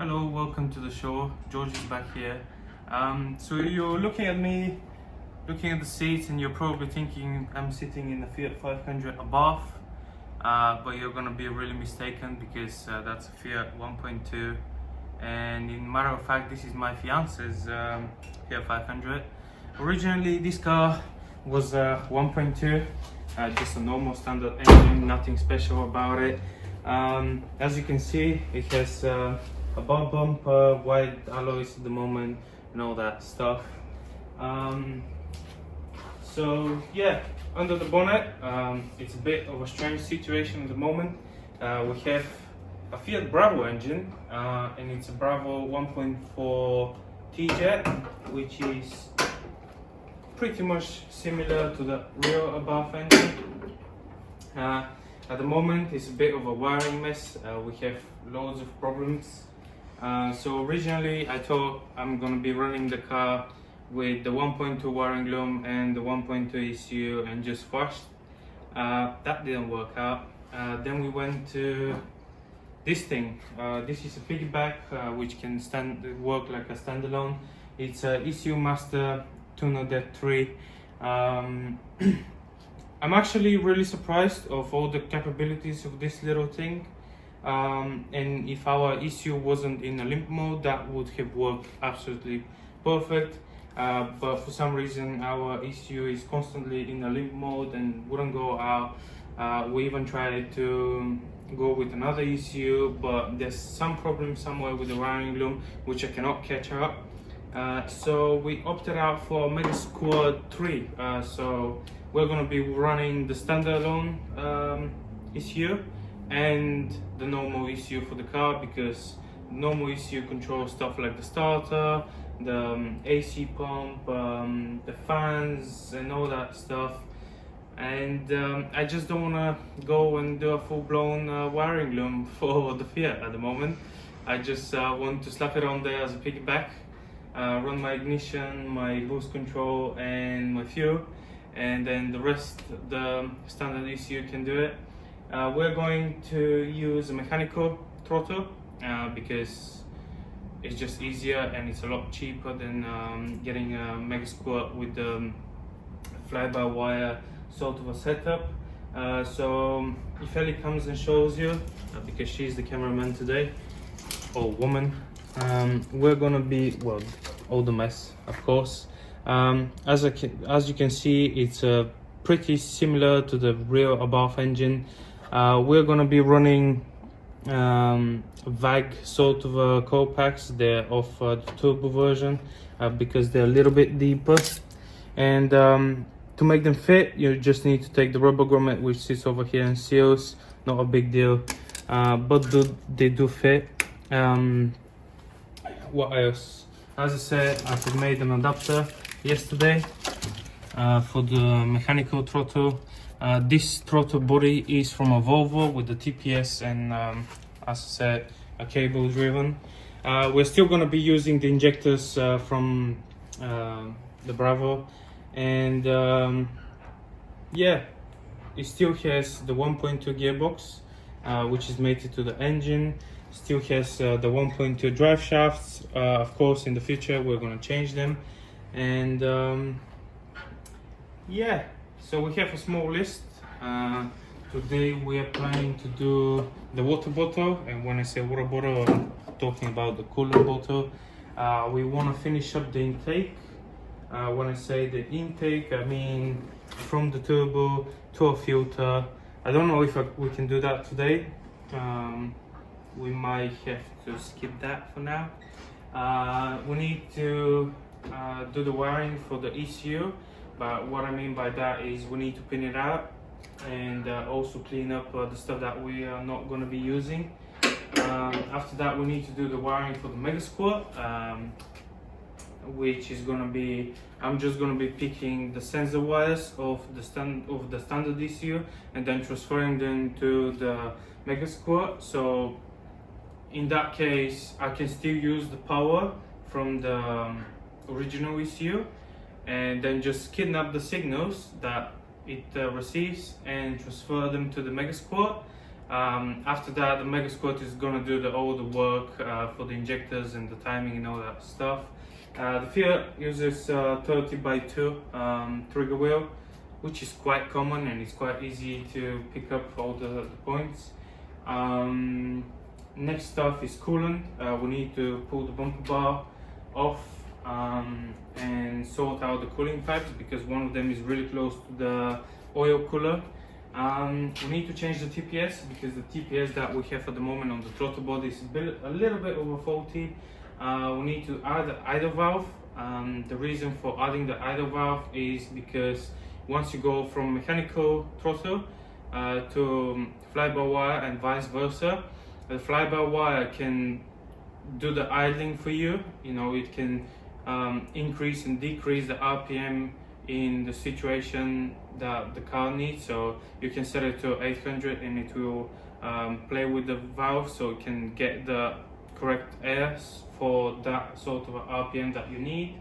Hello, welcome to the show. George is back here. So you're looking at me, looking at the seats, and you're probably thinking I'm sitting in the Fiat 500 above, but you're gonna be really mistaken because that's a Fiat 1.2, and in matter of fact, this is my fiance's Fiat 500. Originally, this car was 1.2, just a normal standard engine, nothing special about it. As you can see, it has a bar bumper, wide alloys at the moment, and all that stuff. So yeah, under the bonnet, it's a bit of a strange situation at the moment. We have a Fiat Bravo engine, and it's a Bravo 1.4 Tjet, which is pretty much similar to the rear above engine. At the moment, it's a bit of a wiring mess. We have loads of problems. So originally, I thought I'm gonna be running the car with the 1.2 wiring loom and the 1.2 ECU and just fast. That didn't work out. Then we went to this thing. This is a piggyback which can work like a standalone. It's a ECU Master Tuner Det 3. I'm actually really surprised of all the capabilities of this little thing. And if our ECU wasn't in a limp mode, that would have worked absolutely perfect. But for some reason, our ECU is constantly in a limp mode and wouldn't go out. We even tried to go with another ECU, but there's some problem somewhere with the wiring loom, which I cannot catch up. So we opted out for Mega Squad 3. So we're going to be running the standalone ECU and the normal ECU for the car, because normal ECU controls stuff like the starter, the AC pump, the fans and all that stuff. And I just don't want to go and do a full-blown wiring loom for the Fiat at the moment. I just want to slap it on there as a piggyback, run my ignition, my boost control and my fuel, and then the rest, the standard ECU can do it. We're going to use a mechanical throttle because it's just easier and it's a lot cheaper than getting a Mega Squat with the fly-by-wire sort of a setup. So if Ellie comes and shows you, because she's the cameraman today, or woman, we're gonna be, well, all the mess, of course. As you can see, it's pretty similar to the rear above engine. We're gonna be running VAG sort of coil packs. They're of the turbo version because they're a little bit deeper, and to make them fit, you just need to take the rubber grommet which sits over here and seals. Not a big deal, but they do fit. What else? As I said, I made an adapter yesterday for the mechanical throttle. This throttle body is from a Volvo with the TPS and, as I said, a cable driven. We're still going to be using the injectors from the Bravo, and yeah, it still has the 1.2 gearbox, which is mated to the engine. Still has the 1.2 drive shafts. Of course, in the future we're going to change them, and yeah, so we have a small list. Today we are planning to do the water bottle, and when I say water bottle, I'm talking about the coolant bottle. We want to finish up the intake. When I say the intake, I mean from the turbo to a filter. I don't know if we can do that today. We might have to skip that for now. We need to do the wiring for the ECU, but what I mean by that is we need to pin it out and also clean up the stuff that we are not going to be using. After that, we need to do the wiring for the Mega Squat, which is going to be, I'm just going to be picking the sensor wires of the standard ECU and then transferring them to the Mega Squat. So in that case, I can still use the power from the original ECU and then just kidnap the signals that it receives and transfer them to the Mega Squat. After that, the Mega Squirt is gonna do all the work for the injectors and the timing and all that stuff. The Fiat uses 30x2 trigger wheel, which is quite common and it's quite easy to pick up all the points. Next stuff is coolant. We need to pull the bumper bar off and sort out the cooling pipes because one of them is really close to the oil cooler. We need to change the TPS because the TPS that we have at the moment on the throttle body is a little bit over faulty. We need to add the idle valve. The reason for adding the idle valve is because once you go from mechanical throttle to fly-by-wire and vice versa, the fly-by-wire can do the idling for you. You know, it can increase and decrease the RPM in the situation that the car needs. So you can set it to 800 and it will play with the valve so it can get the correct air for that sort of RPM that you need.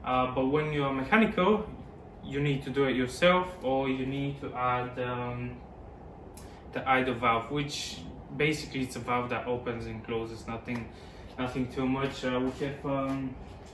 But when you're mechanical, you need to do it yourself, or you need to add the idle valve, which basically it's a valve that opens and closes, nothing too much. We have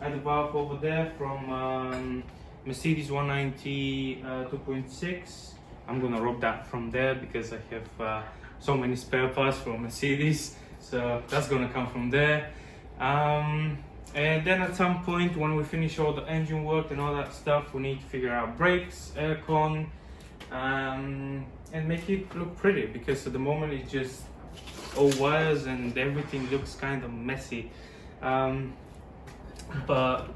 idle valve over there from Mercedes 190 2.6. I'm gonna rob that from there because I have so many spare parts from Mercedes, so that's gonna come from there. And then at some point when we finish all the engine work and all that stuff, we need to figure out brakes, aircon, and make it look pretty, because at the moment it's just all wires and everything looks kind of messy. But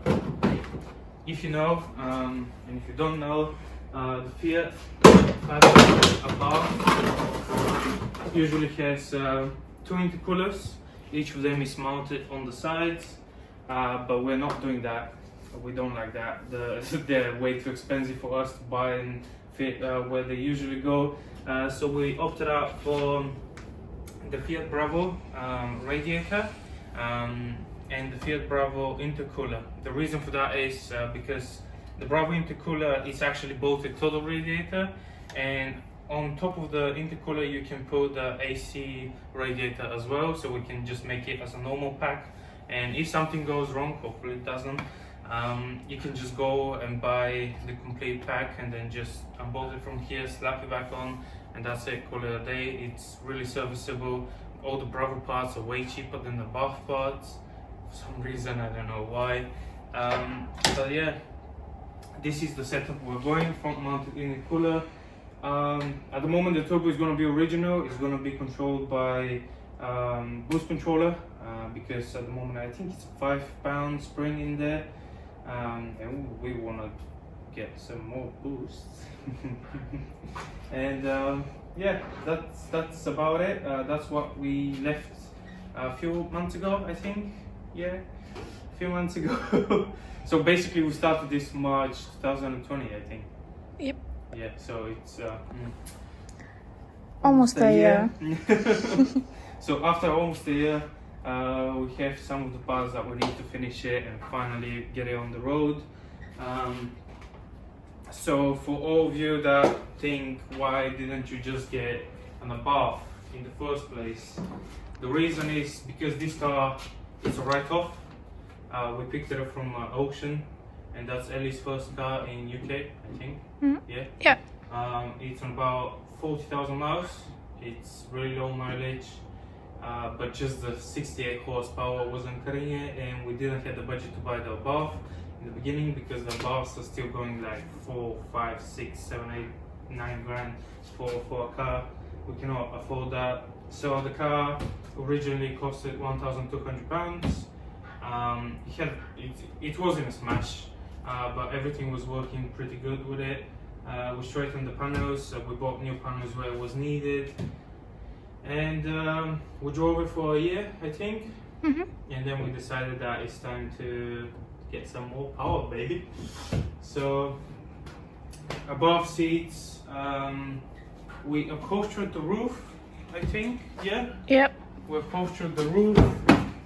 if you know, and if you don't know, the Fiat Bravo usually has 2 intercoolers. Each of them is mounted on the sides, but we're not doing that. We don't like that. They're way too expensive for us to buy and fit where they usually go. So we opted out for the Fiat Bravo radiator and the Fiat Bravo intercooler. The reason for that is because the Bravo intercooler is actually bolted to the radiator, and on top of the intercooler you can put the AC radiator as well, so we can just make it as a normal pack. And if something goes wrong, hopefully it doesn't, you can just go and buy the complete pack and then just unbolt it from here, slap it back on, and that's it, call it a day. It's really serviceable. All the Bravo parts are way cheaper than the Bath parts for some reason, I don't know why. But yeah, this is the setup we're going, front mounted intercooler. At the moment the turbo is going to be original. It's going to be controlled by boost controller, because at the moment I think it's a 5-pound spring in there, and we want to get some more boosts. And yeah, that's about it. That's what we left a few months ago, I think. Yeah, a few months ago. So basically we started this March 2020, I think. Yep. Yeah, so it's almost a year. So after almost a year, we have some of the parts that we need to finish it and finally get it on the road. So for all of you that think, why didn't you just get an Bath in the first place? The reason is because this car is a write-off. We picked it up from an auction, and that's Ellie's first car in UK, I think. Mm-hmm. Yeah. Yeah. It's on about 40,000 miles. It's really low mileage, but just the 68 horsepower wasn't cutting it, and we didn't have the budget to buy the Bath in the beginning because the Baths are still going like 4, 5, 6, 7, 8, 9 grand for a car. We cannot afford that. So the car originally costed £1,200. It wasn't a smash, but everything was working pretty good with it. We straightened the panels, we bought new panels where it was needed, and we drove it for a year, I think. Mm-hmm. And then we decided that it's time to get some more power, baby. So above seats, we upholstered the roof, I think. Yeah. Yep. We upholstered the roof.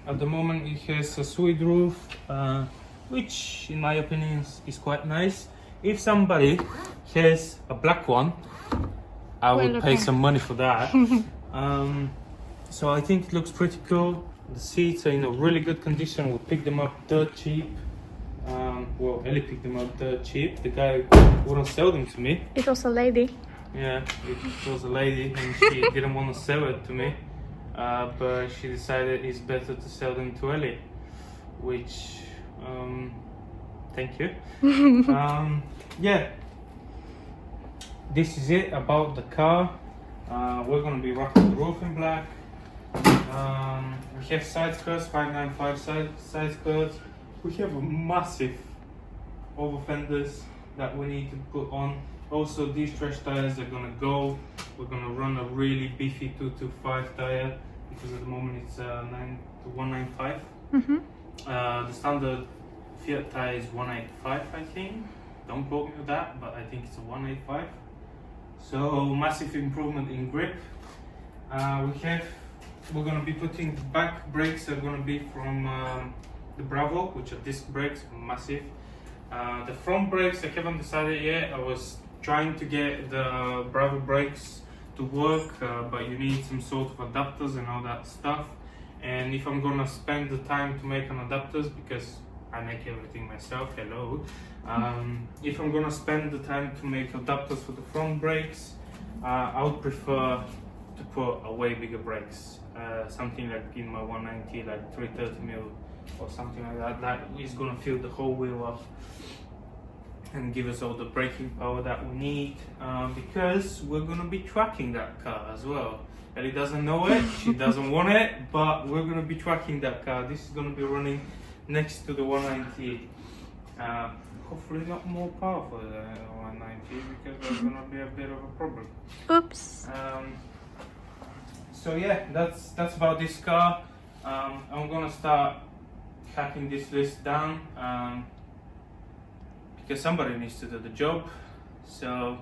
At the moment it has a suede roof, which in my opinion is quite nice. If somebody has a black one, I would pay some money for that. So I think it looks pretty cool. The seats are in a really good condition. We picked them up dirt cheap. Well, Ellie picked them up dirt cheap. The guy wouldn't sell them to me. It was a lady. Yeah, it was a lady and she didn't want to sell it to me. But she decided it's better to sell them to Ellie. Which, thank you. Yeah, this is it about the car. We're gonna be rocking the roof in black. We have side skirts, 595 side skirts. We have a massive over fenders that we need to put on. Also, these stretch tires are gonna go. We're gonna run a really beefy 225 tire because at the moment it's 195. The standard Fiat tire is 185, I think. Don't quote me with that, but I think it's a 185. So massive improvement in grip. We're gonna be putting back brakes are gonna be from the Bravo, which are disc brakes, massive. The front brakes I haven't decided yet. I was trying to get the Bravo brakes to work, but you need some sort of adapters and all that stuff. And if I'm gonna spend the time to make an adapters, because I make everything myself, hello. If I'm gonna spend the time to make adapters for the front brakes, I would prefer to put a way bigger brakes. Something like in my 190, like 330mm or something like that. That is gonna fill the whole wheel up and give us all the braking power that we need, because we're gonna be tracking that car as well. Ellie doesn't know it, she doesn't want it, but we're gonna be tracking that car. This is gonna be running next to the 190. Hopefully not more powerful than the 190 because that's gonna be a bit of a problem. Oops. So yeah, that's about this car. I'm gonna start cutting this list down because somebody needs to do the job. So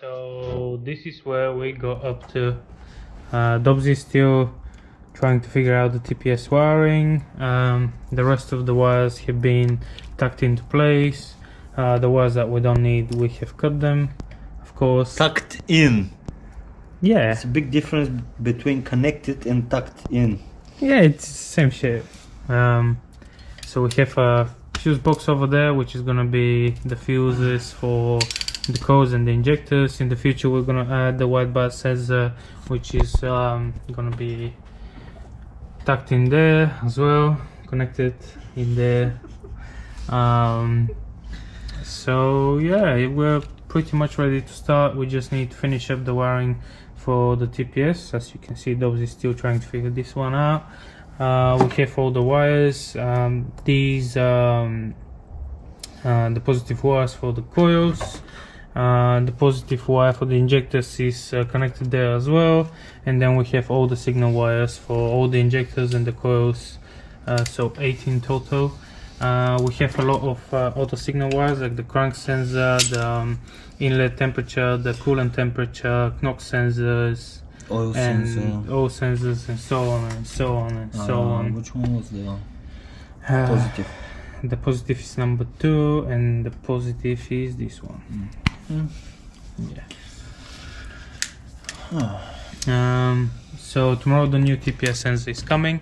So this is where we got up to. Dobbs is still trying to figure out the TPS wiring. The rest of the wires have been tucked into place. The wires that we don't need, we have cut them, of course. Tucked in. Yeah. It's a big difference between connected and tucked in. Yeah, it's the same shit. So we have a fuse box over there, which is gonna be the fuses for the coils and the injectors. In the future, we're gonna add the white bar sensor, which is gonna be tucked in there as well, connected in there. So yeah, we're pretty much ready to start. We just need to finish up the wiring for the TPS. As you can see, Dobbs is still trying to figure this one out. We have all the wires. These the positive wires for the coils. The positive wire for the injectors is connected there as well, and then we have all the signal wires for all the injectors and the coils, so 8 in total. We have a lot of auto signal wires, like the crank sensor, the inlet temperature, the coolant temperature, knock sensors, Oil sensors, and so on and so on and so on. Which one was the positive? The positive is number 2, and the positive is this one. Yeah. So tomorrow the new TPS sensor is coming.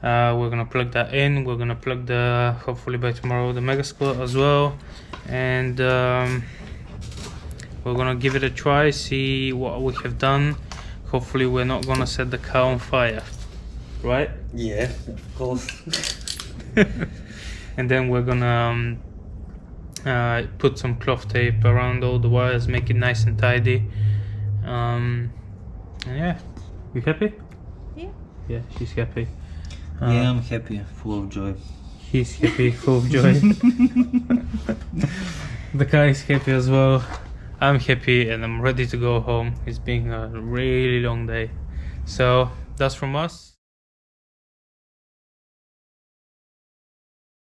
We're gonna plug that in. We're gonna plug the, hopefully by tomorrow, the Megasquirt as well, and we're gonna give it a try, see what we have done. Hopefully we're not gonna set the car on fire, right? Yeah, of course. And then we're gonna put some cloth tape around all the wires, make it nice and tidy. And yeah, you happy? Yeah. Yeah, she's happy. Yeah, I'm happy, full of joy. He's happy, full of joy. The car is happy as well. I'm happy and I'm ready to go home. It's been a really long day. So that's from us.